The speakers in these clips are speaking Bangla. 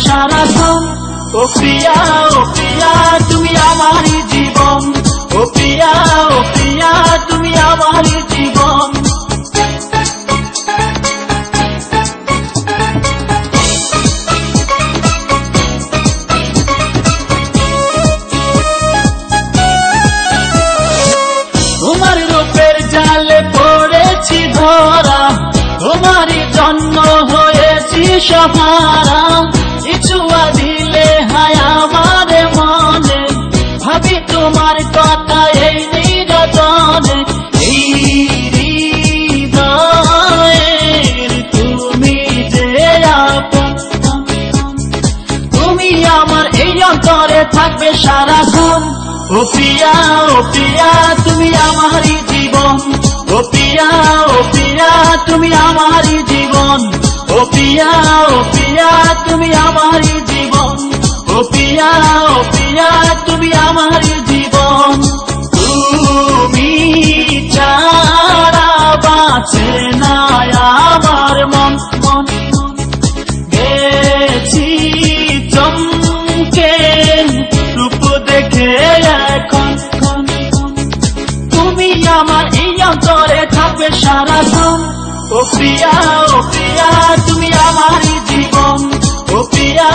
সারাক্ষণ। ও প্রিয়া তুমি আমারই জীবন। ও প্রিয়া তুমি আমারই জীবন। তোমার রূপের জালে পড়েছি ধরা, তোমারই জন্য হয়েছি সহারা। ইচ্ছা দিলে হায় আমার মনে, ভাবি তোমার কথা এই নিরতনে। এই হৃদয়ের তুমি যে আপন, তুমি আমার এই অন্তরে থাকবে সারাক্ষণ। ও প্রিয়া তুমি আমারই জীবন। ও প্রিয়া তুমি আমারই জীবন। ও প্রিয়া তুমি আমারই জীবন। ও প্রিয়া তুমি আমারই জীবন। তুমি ছাড়া বাঁচে না আমার মন, গেছি চমকে রূপ দেখে এখন। তুমি আমার এই অন্তরে থাকবে সারাক্ষণ। ও প্রিয়া তুমি আমারই জীবন। ও প্রিয়া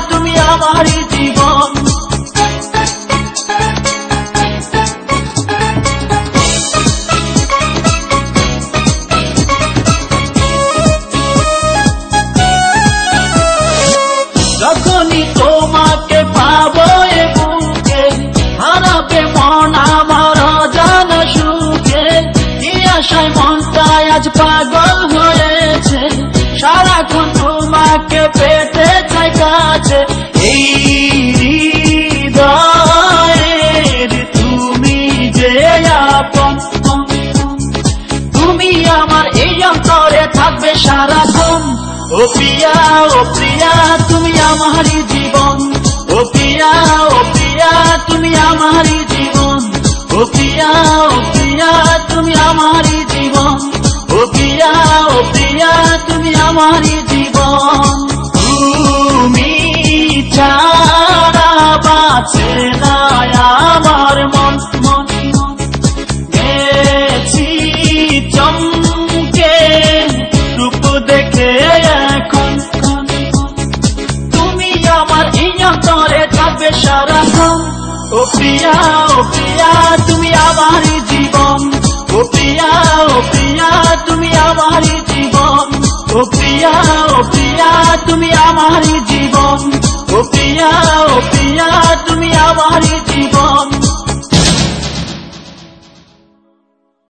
তুমি আমারই জীবন। যখনই তোমাকে পাবো এ বুকে, হারাবে মন আমার অজানা সুখে। এই আশায় মনটাই আজ পাগল হয়েছে, সারাক্ষণ তোমাকে পেতে চাই কাছে। এই হৃদয়ের তুমি যে আপন, তুমি আমার এই অন্তরে থাকবে সারাক্ষণ। ও প্রিয়া তুমি আমারই জীবন। ও প্রিয়া তুমি আমারই জীবন। ও প্রিয়া তুমি আমারই জীবন। ও প্রিয়া তুমি আমারই জীবন। তুমি ছাড়া বাঁচে না আমার মন, গেছি চমকে রূপ দেখে এখন। তুমি আমার এই অন্তরে থাকবে সারাক্ষণ। ও প্রিয়া তুমি আমারই জীবন। ও প্রিয়া তুমি আমারই জীবন। ও প্রিয়া তুমি আমারই জীবন। ও প্রিয়া তুমি আমারই জীবন।